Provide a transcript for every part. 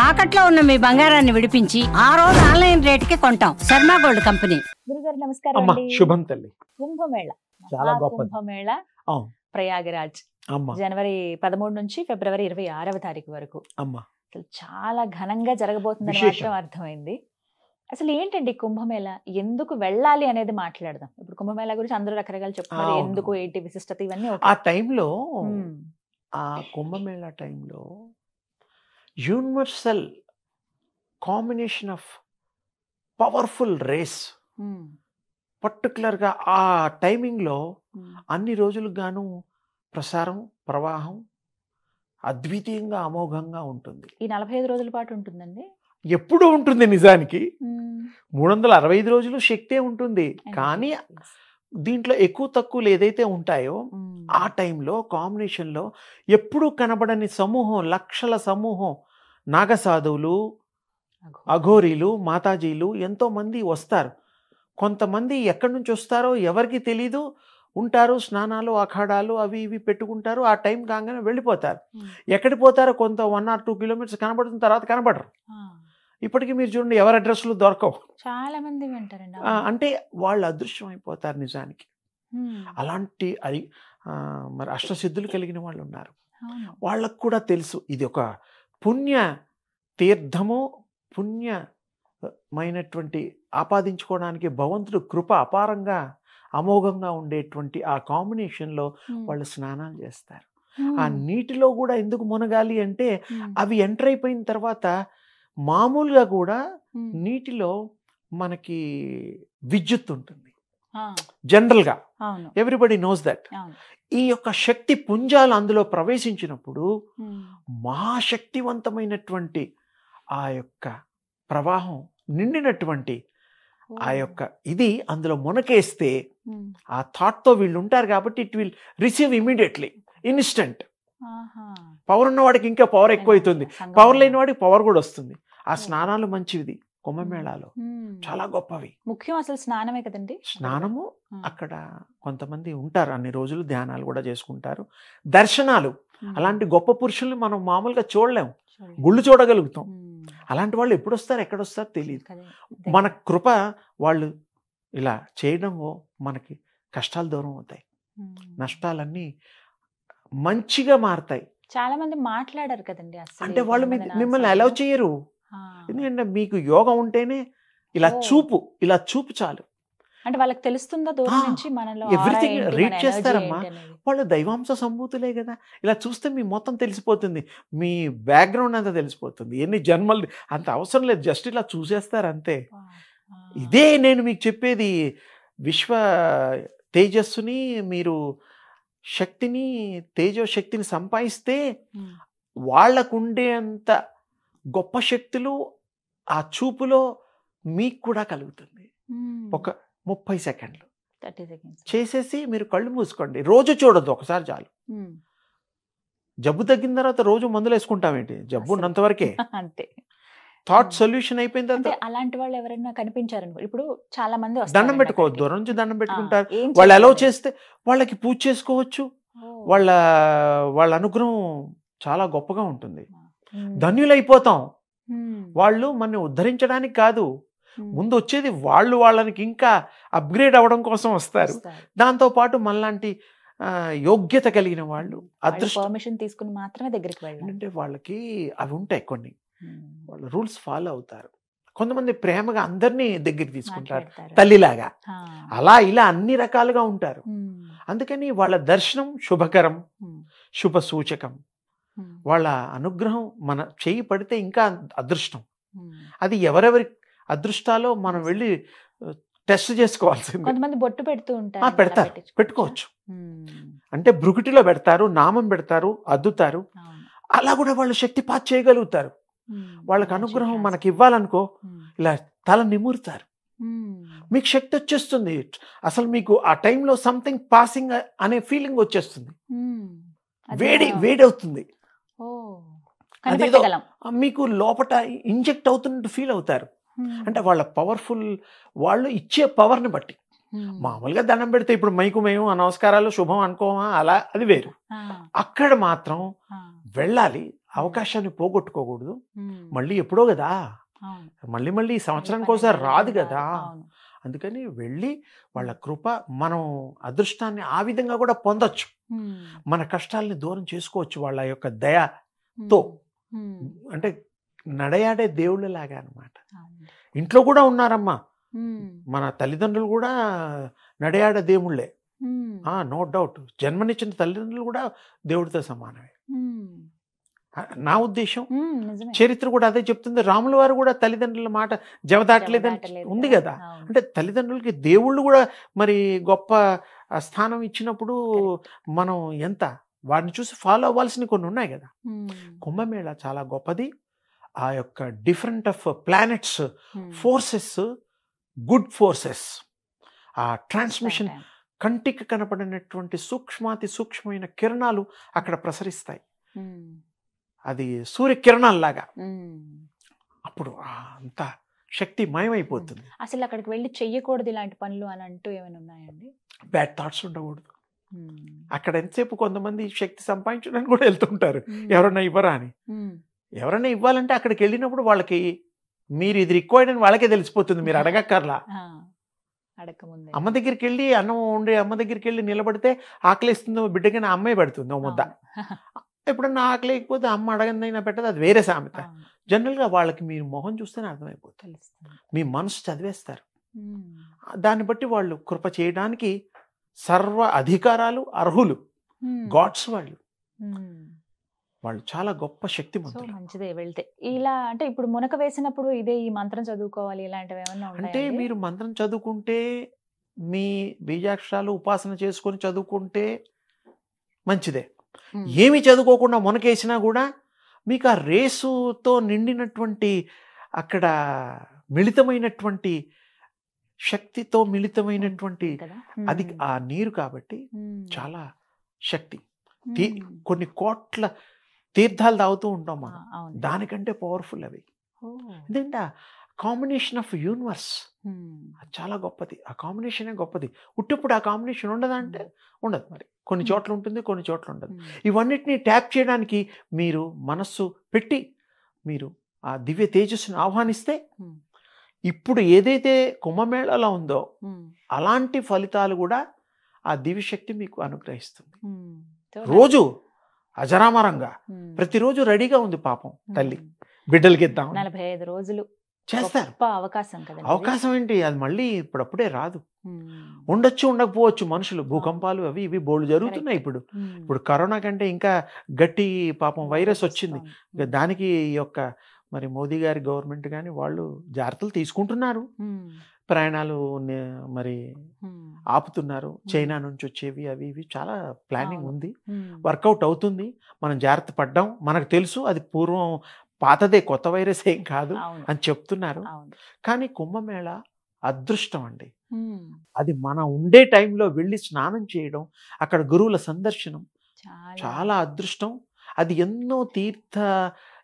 తాకట్లో ఉన్న మీ బంగారాన్ని విడిపించి ఆ రోజు ఆన్లైన్ రేటుకి కొంటాం. Sharma gold company. గురుగారు నమస్కారం అమ్మా, అండి. శుభం తల్లి. కుంభమేళ, చాలా గొప్పది. కుంభమేళ అవును ప్రయాగరాజ్ అమ్మా. జనవరి 13 నుంచి ఫిబ్రవరి 26వ తారీఖు వరకు అమ్మా, అసలు చాలా ఘనంగా జరగబోతుందని విశేషం. మాత్రం అర్థమైంది. అసలు ఏంటండి కుంభమేళ, ఎందుకు వెళ్ళాలి అనేది మాట్లాడదాం. ఇప్పుడు కుంభమేళ గురించి అందరూ రకరకాలు చెప్తున్నారు. అవును. ఎందుకు, ఏంటి విశిష్టత, ఇవన్నీ ఆ టైంలో ఉమ్, ఆ కుంభమేళా టైంలో universal combination of powerful race ఉమ్, పర్టికులర్గా ఆ టైమింగ్లో ఉమ్, అన్ని రోజులకు గాను ప్రసారం ప్రవాహం అద్వితీయంగా అమోఘంగా ఉంటుంది. ఈ 45 రోజుల పాటు ఉంటుందండి. ఎప్పుడూ ఉంటుంది నిజానికి. ఉమ్, 365 రోజులు శక్తే ఉంటుంది. కానీ yes. దీంట్లో ఎక్కువ తక్కువలు ఏదైతే ఉంటాయో ఉమ్, ఆ టైంలో కాంబినేషన్లో ఎప్పుడూ కనబడని సమూహం, లక్షల సమూహం నాగసాధువులు, అఘోరీలు, మాతాజీలు ఎంతోమంది వస్తారు. కొంతమంది ఎక్కడి నుంచి వస్తారో ఎవరికి తెలీదు, ఉంటారు, స్నానాలు అఖాడాలు అవి ఇవి పెట్టుకుంటారు. ఆ టైం కాగానే వెళ్ళిపోతారు. ఉమ్, ఎక్కడికి పోతారో కొంత 1 or 2 kilometers కనబడుతున్న తర్వాత కనబడరు. ఆ, ఇప్పటికీ మీరు చూడండి, ఎవరి అడ్రస్లు దొరకవు. చాలా మంది వింటారండి. అంటే వాళ్ళు అదృశ్యం అయిపోతారు నిజానికి. ఉమ్, అలాంటి అది మరి అష్టసిద్ధులు కలిగిన వాళ్ళు ఉన్నారు. అవును. వాళ్ళకు కూడా తెలుసు ఇది ఒక పుణ్య తీర్థము, పుణ్యమైనటువంటి ఆపాదించుకోవడానికి భగవంతుడు కృప అపారంగా అమోఘంగా ఉండేటువంటి ఆ కాంబినేషన్లో ఉమ్, వాళ్ళు స్నానాలు చేస్తారు. ఉమ్, ఆ నీటిలో కూడా ఎందుకు మునగాలి అంటే ఉమ్, అవి ఎంటర్ అయిపోయిన తర్వాత మామూలుగా కూడా ఉమ్, నీటిలో మనకి విద్యుత్ ఉంటుంది ఆ, జనరల్గా. అవును, ఎవ్రీబడి నోస్ దట్. అవును. ఈ యొక్క శక్తి పుంజాలు అందులో ప్రవేశించినప్పుడు ఉమ్, మహాశక్తివంతమైనటువంటి ఆ యొక్క ప్రవాహం నిండినటువంటి ఆ యొక్క ఇది అందులో మునకేస్తే ఉమ్, ఆ థాట్తో వీళ్ళు ఉంటారు కాబట్టి it will receive immediately, instant. ఆహా. పవర్ ఉన్నవాడికి ఇంకా పవర్ ఎక్కువ అవుతుంది, సంగమం. పవర్ లేని వాడికి పవర్ కూడా వస్తుంది. ఆ స్నానాలు మంచివి కుంభమేళాలో, ఉమ్, చాలా గొప్పవి. ముఖ్యం అసలు స్నానమే కదండి. స్నానము ఉమ్, అక్కడ కొంతమంది ఉంటారు, అన్ని రోజులు ధ్యానాలు కూడా చేసుకుంటారు. దర్శనాలు, ఉమ్, అలాంటి గొప్ప పురుషుల్ని మనం మామూలుగా చూడలేం, చూడండి. గుళ్ళు చూడగలుగుతాం. ఉమ్, అలాంటి వాళ్ళు ఎప్పుడు వస్తారు, ఎక్కడొస్తారు తెలియదు. కదే. మన కృప వాళ్ళు ఇలా చేయడం మనకి కష్టాలు దూరం అవుతాయి, ఉమ్. నష్టాలన్నీ మంచిగా మారతాయి. చాలా మంది మాట్లాడారు కదండి అసలు. అంటే వాళ్ళు మిమ్మల్ని అలౌ చేయరు. ఆ, ఎందుకంటే మీకు యోగం ఉంటేనే ఇలా ఓ. ఇలా చూపు చాలు. అంటే వాళ్ళకి తెలుస్తుందా దూరం నుంచి మనలో Everything aura ఏంటి, read మన energy చేస్తారమ్మా. ఏంటి అనేది? వాళ్ళు దైవాంశ సంభూతులే కదా. ఇలా చూస్తే మీ మొత్తం తెలిసిపోతుంది, మీ బ్యాక్గ్రౌండ్ అంతా తెలిసిపోతుంది, ఎన్ని జన్మలు అంత అవసరం లేదు, జస్ట్ ఇలా చూసేస్తారు అంతే. ఆ, ఆ, ఇదే నేను మీకు చెప్పేది. విశ్వ తేజస్సుని మీరు శక్తిని, తేజశక్తిని సంపాదిస్తే ఉమ్, వాళ్ళకుండే అంత గొప్ప శక్తులు ఆ చూపులో మీకు కూడా కలుగుతుంది. ఉమ్, ఒక 30 సెకండ్లు 30 seconds. చేసేసి మీరు కళ్ళు మూసుకోండి. రోజు చూడొద్దు, ఒకసారి చాలు. ఉమ్, జబ్బు తగ్గిన తర్వాత రోజు మందులు వేసుకుంటామేంటి, జబ్బు అసలు. ఉన్నంత వరకే. అంతే. థాట్ సొల్యూషన్ అయిపోయిన అంటే తర్వాత అలాంటి వాళ్ళు ఎవరైనా కనిపించారనుకో, ఇప్పుడు చాలా మంది దండం వస్తారండి పెట్టుకోవద్దు, అక్కడికి. దూరం నుంచి దండం ఆ, పెట్టుకుంటారు. ఏం వాళ్ళు అలౌ చేయాలి? చేస్తే వాళ్ళకి పూజ చేసుకోవచ్చు. ఓ. వాళ్ళ అనుగ్రహం చాలా గొప్పగా ఉంటుంది. ఉమ్, ధన్యులైపోతాం. ఉమ్, వాళ్ళు మనని ఉద్ధరించడానికి కాదు, ఉమ్, ముందు వచ్చేది వాళ్ళకి ఇంకా అప్గ్రేడ్ అవ్వడం కోసం వస్తారు. వస్తారు. దాంతోపాటు మనలాంటి యోగ్యత కలిగిన వాళ్ళు, వాళ్ళు అదృష్టం పర్మిషన్ తీసుకుని మాత్రమే దగ్గరికి వెళ్ళాలి. ఏంటంటే వాళ్ళకి అవి ఉంటాయి కొన్ని, ఉమ్, వాళ్ళు రూల్స్ ఫాలో అవుతారు. కొంతమంది ప్రేమగా అందరినీ దగ్గరికి తీసుకుంటారు, మాట్లాడతారు. తల్లిలాగా. ఆ, అలా ఇలా అన్ని రకాలుగా ఉంటారు. ఉమ్, అందుకని వాళ్ళ దర్శనం శుభకరం, ఉమ్, శుభ సూచకం. ఉమ్, వాళ్ళ అనుగ్రహం మన చేయి పడితే ఇంకా అదృష్టం. ఉమ్. అది ఎవరెవరి అదృష్టాలో మనం వెళ్ళి టెస్ట్ చేసుకోవాల్సింది. కొంతమంది బొట్టు పెడుతూ ఉంటారు. పెడతారు, అలా పెట్టుకోవచ్చు. ఉమ్, అంటే భృగుటిలో పెడతారు, నామం పెడతారు, అద్దుతారు. అవును. అలా కూడా వాళ్ళు శక్తిపాత్ చేయగలుగుతారు. ఉమ్, వాళ్ళకి మంచి అనుగ్రహం class. మనకి ఇవ్వాలనుకో ఉమ్, ఇలా తల నిమురుతారు, ఉమ్, మీకు శక్తి వచ్చేస్తుంది. అసలు మీకు ఆ టైంలో సంథింగ్ పాసింగ్ అనే ఫీలింగ్ వచ్చేస్తుంది, ఉమ్. అది వేడి మనం- వేడి అవుతుంది. ఓ, అదేదో కనిపెట్టగలం. మీకు లోపట ఇంజెక్ట్ అవుతున్నట్టు ఫీల్ అవుతారు. ఉమ్, అంటే వాళ్ళ పవర్ఫుల్, వాళ్ళు ఇచ్చే పవర్ని బట్టి. ఉమ్, మామూలుగా దండం పెడితే ఇప్పుడు మైకు మేము ఆ నమస్కారాలు శుభం అనుకోమా, అలా అది వేరు. ఆ, అక్కడ మాత్రం ఆ, వెళ్ళాలి, అవకాశాన్ని పోగొట్టుకోకూడదు. ఉమ్. మళ్ళీ ఎప్పుడో కదా, అవును. మళ్ళీ మళ్ళీ సంవత్సరానికి పని ఒకసారి రాదు జరగదు. కదా. అవును. అందుకని వెళ్ళి వాళ్ళ కృప, మనం అదృష్టాన్ని ఆ విధంగా కూడా పొందొచ్చు. ఉమ్. మన కష్టాలని దూరం చేసుకోవచ్చు వాళ్ళ యొక్క దయ. ఉమ్. తో. ఉమ్. అంటే నడయాడే దేవుళ్ళలాగా అన్నమాట. అవును. ఇంట్లో కూడా ఉన్నారమ్మా, ఉమ్. మన తల్లిదండ్రులు కూడా నడయాడే దేవుళ్ళే. ఉమ్. నో డౌట్, జన్మనిచ్చిన తల్లిదండ్రులు కూడా దేవుడితో సమానమే. ఉమ్. నా ఉద్దేశం, ఉమ్. నిజమే. చరిత్ర కూడా అదే చెప్తుంది. రాముల వారు కూడా తల్లిదండ్రుల మాట జవదాటలేదని జవదాటలేదు ఉంది కదా. కదా. అవును. అంటే తల్లిదండ్రులకి దేవుళ్ళు కూడా మరి గొప్ప స్థానం ఇచ్చినప్పుడు మనం ఎంత వాడిని చూసి ఫాలో అవ్వాల్సినవి కొన్ని ఉన్నాయి కదా. ఉమ్. కుంభమేళ చాలా గొప్పది. ఆ యొక్క different of planets, um. Forces, good forces, ఆ ట్రాన్స్మిషన్, Time. కంటికి కనపడినటువంటి సూక్ష్మాతి సూక్ష్మమైన కిరణాలు అక్కడ ప్రసరిస్తాయి. ఉమ్. అది సూర్యకిరణాల్లాగా. ఉమ్. అప్పుడు అంత శక్తి మయమైపోతుంది. అసలు అక్కడికి వెళ్ళి చెయ్యకూడదు ఇలాంటి పనులు అని అంటూ ఏమైనా ఉన్నాయండి? బ్యాడ్ థాట్స్ ఉండకూడదు. ఉమ్. అక్కడ ఎంతసేపు కొంతమంది శక్తి సంపాదించడానికి కూడా వెళ్తుంటారు, ఉమ్. ఎవరన్నా ఇవ్వరా అని. ఉమ్. ఎవరైనా ఇవ్వాలంటే అక్కడికి వెళ్ళినప్పుడు వాళ్ళకి మీరు ఇది రిక్వైర్డ్ అని వాళ్ళకే తెలిసిపోతుంది, మీరు అడగక్కర్లా. ఆ. అడగకముందే. అమ్మ దగ్గరికి వెళ్ళి అన్నం వండే అమ్మ దగ్గరికి వెళ్ళి నిలబడితే ఆకలిస్తుందో బిడ్డకి నా అమ్మాయి పెడుతుంది ఓ ముద్ద. అవును. ఎప్పుడన్నా ఆకలి లేకపోతే అమ్మ అడగందైనా పెట్టదు, అది వేరే సామెత. అవును. జనరల్గా వాళ్ళకి మీరు మొహం చూస్తేనే అర్థమైపోతుంది, తెలుస్తుంది. మీ మనసు చదివేస్తారు. ఉమ్. దాన్ని బట్టి వాళ్ళు కృప చేయడానికి సర్వ అధికారాలు అర్హులు. ఉమ్. గాడ్స్ వాళ్ళు ఉమ్. వాళ్ళు చాలా గొప్ప సో శక్తిమంతులు. మంచిదే వెళ్తే. ఇలా అంటే ఇప్పుడు మునక వేసినప్పుడు ఇదే ఈ మంత్రం చదువుకోవాలి ఇలాంటివి ఏమన్నా అంటే ఉంటాయండి? మీరు మంత్రం చదువుకుంటే, మీ బీజాక్షరాలు ఉపాసన చేసుకొని చదువుకుంటే మంచిదే. ఉమ్. ఏమి చదువుకోకుండా మునకేసినా కూడా మీకు ఆ రేసుతో నిండినటువంటి, అక్కడ మిళితమైనటువంటి శక్తితో మిళితమైనటువంటి కదా. అది ఉమ్. ఆ నీరు కాబట్టి ఉమ్. చాలా శక్తి. ఉమ్. కొన్ని కోట్ల తీర్థాలు తాగుతూ ఉంటాం ఆ, మనం, అవును. దానికంటే పవర్ఫుల్ అవి. ఓ. ఎందుకంటే కాంబినేషన్ ఆఫ్ యూనివర్స్ ఉమ్. చాలా గొప్పది. ఆ కాంబినేషనే గొప్పది. ఉట్టిప్పుడు ఆ కాంబినేషన్ ఉండదా అంటే ఉండదు. మరి కొన్ని చోట్ల ఉంటుంది, కొన్ని చోట్ల ఉండదు. ఉమ్. ఇవన్నిటిని ట్యాప్ చేయడానికి మీరు మనస్సు పెట్టి మీరు ఆ దివ్య తేజస్సును ఆహ్వానిస్తే, ఉమ్. ఇప్పుడు ఏదైతే కుంభమేళలో ఉందో ఉమ్. అలాంటి ఫలితాలు కూడా ఆ దివ్యశక్తి మీకు అనుగ్రహిస్తుంది. ఉమ్. సో రోజు అజరామరంగా ఉమ్. ప్రతిరోజు రెడీగా ఉంది పాపం తల్లి, ఉమ్. బిడ్డలకి ఇద్దాం 45 రోజులు చేస్తారు. గొప్ప అవకాశం కదండి. అవకాశం ఏంటి, అది మళ్ళీ ఇప్పుడప్పుడే రాదు. ఉమ్. ఉండొచ్చు, ఉండకపోవచ్చు. మనుషులు భూకంపాలు అవి ఇవి బోల్డ్ జరుగుతున్నాయి. ఇప్పుడు ఉమ్. ఇప్పుడు కరోనా కంటే ఇంకా గట్టి పాపం వైరస్ వచ్చింది. వస్తోంది. ఇక దానికి ఈ యొక్క మరి మోదీ గారి గవర్నమెంట్ కానీ వాళ్ళు జాగ్రత్తలు తీసుకుంటున్నారు. ఉమ్. ప్రయాణాలు మరి ఉమ్. ఆపుతున్నారు. చైనా నుంచి వచ్చేవి అవి ఇవి చాలా ప్లానింగ్ అవును. ఉంది. ఉమ్. వర్కౌట్ అవుతుంది. మనం జాగ్రత్త పడ్డాం. మనకు తెలుసు అది పూర్వం పాతదే, కొత్త వైరస్ ఏం కాదు అవును. అని చెప్తున్నారు. అవును. కానీ కుంభమేళ అదృష్టం అండి. ఉమ్. అది మనం ఉండే టైంలో వెళ్ళి స్నానం చేయడం, అక్కడ గురువుల సందర్శనం చాలా అదృష్టం. అది ఎన్నో తీర్థ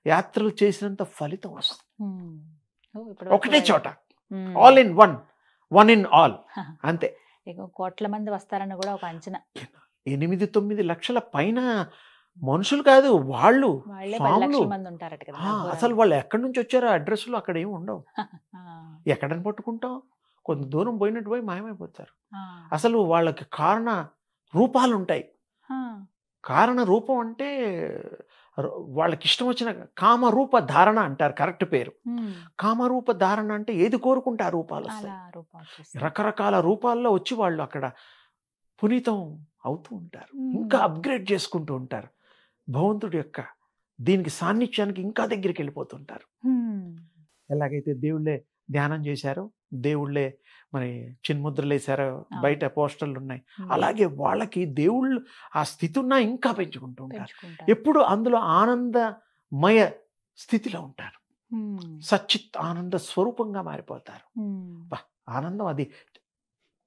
యాత్రలు చేసినంత ఫలితం వస్తుంది. ఉమ్. ఓ, ఇప్పుడు ఒకటే వరకు చోట, um. All in one, one in all. అంతే. ఇక కోట్ల మంది వస్తారని కూడా ఒక అంచనా. 8-9 లక్షల పైన మనుషులు కాదు, వాళ్ళు వాళ్ళే 10 స్వాములు. లక్షల మంది ఉంటారట కదా. అసలు వాళ్ళు ఎక్కడి నుంచి వచ్చారో అడ్రస్లు అక్కడ ఏమి ఉండవు. ఆ. ఎక్కడని పట్టుకుంటాం, కొంత దూరం పోయినట్టు పోయి మాయమైపోతారు. ఆ. అసలు వాళ్ళకి కారణ రూపాలు ఉంటాయి. ఆ. కారణ రూపం అంటే వాళ్ళకి ఇష్టం వచ్చిన కామరూప ధారణ అంటారు, కరెక్ట్ పేరు. ఉమ్. కామరూప ధారణ అంటే ఏది కోరుకుంటే ఆ రూపాలు అలా వస్తాయి. రూపం వచ్చేస్తుంది. రకరకాల రూపాల్లో వచ్చి వాళ్ళు అక్కడ పునీతం అవుతూ ఉంటారు. ఇంకా అప్గ్రేడ్ చేసుకుంటూ ఉంటారు. భగవంతుడి యొక్క దీనికి సాన్నిధ్యానికి ఇంకా దగ్గరికి వెళ్ళిపోతుంటారు. ఉమ్. ఎలాగైతే దేవుళ్ళే ధ్యానం చేశారో, దేవుళ్ళే మరి చిన్ముద్రలు వేశారో, బయట పోస్టర్లు ఉన్నాయి, అలాగే వాళ్ళకి దేవుళ్ళు ఆ స్థితి ఉన్నా ఇంకా పెంచుకుంటూ ఉంటారు. పెంచుకుంటారు. ఎప్పుడు అందులో ఆనందమయ స్థితిలో ఉంటారు. ఉమ్. సచ్చిత్ ఆనంద స్వరూపంగా మారిపోతారు. ఉమ్. ఆనందం అది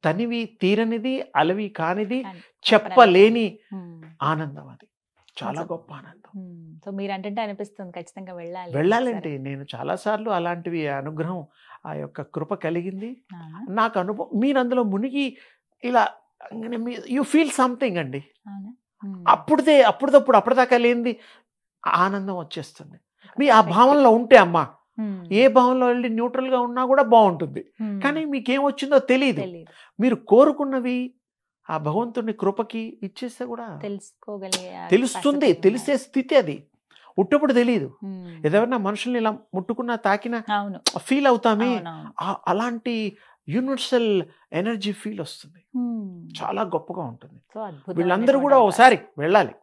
తనివి తీరనిది, అలవి కానిది, కానీ చెప్పలేని ఉమ్. ఆనందం. అది చాలా అసలు- గొప్ప ఆనందం. ఉమ్. సో మీరు అంటే అనిపిస్తుంది ఖచ్చితంగా వెళ్ళాలి. వెళ్ళాలంటే నేను చాలాసార్లు అలాంటివి అనుగ్రహం, ఆ యొక్క కృప కలిగింది ఆ. నాకు. అనుభవం, మీరు అందులో మునిగి ఇలా యూ ఫీల్ సంథింగ్ అండి. అవునా? ఉమ్. అప్పటిదప్పుడు అప్పటిదాకా లేనిది ఆనందం వచ్చేస్తుంది. మీ ఆ భావనలో ఉంటే అమ్మా, ఏ భావనలో వెళ్ళి న్యూట్రల్గా ఉన్నా కూడా బాగుంటుంది. కానీ మీకేం వచ్చిందో తెలియదు. మీరు కోరుకున్నవి ఆ భగవంతుని కృపకి ఇచ్చేస్తే కూడా తెలుస్తుంది. తెలిసే స్థితి అది. ఉట్టప్పుడు తెలియదు. ఏదైనా మనుషుల్ని ఇలా ముట్టుకున్నా తాకినా ఫీల్ అవుతామే, అలాంటి యూనివర్సల్ ఎనర్జీ ఫీల్ వస్తుంది. చాలా గొప్పగా ఉంటుంది. వీళ్ళందరూ కూడా ఒకసారి వెళ్ళాలి.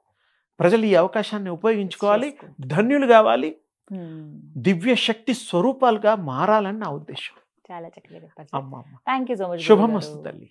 ప్రజలు ఈ అవకాశాన్ని ఉపయోగించుకోవాలి, ధన్యులు కావాలి, దివ్య శక్తి స్వరూపాలుగా మారాలని నా ఉద్దేశం. చాలా చక్కగా చెప్పారు. అమ్మ థ్యాంక్ యూ సో మచ్. శుభమస్తు తల్లి.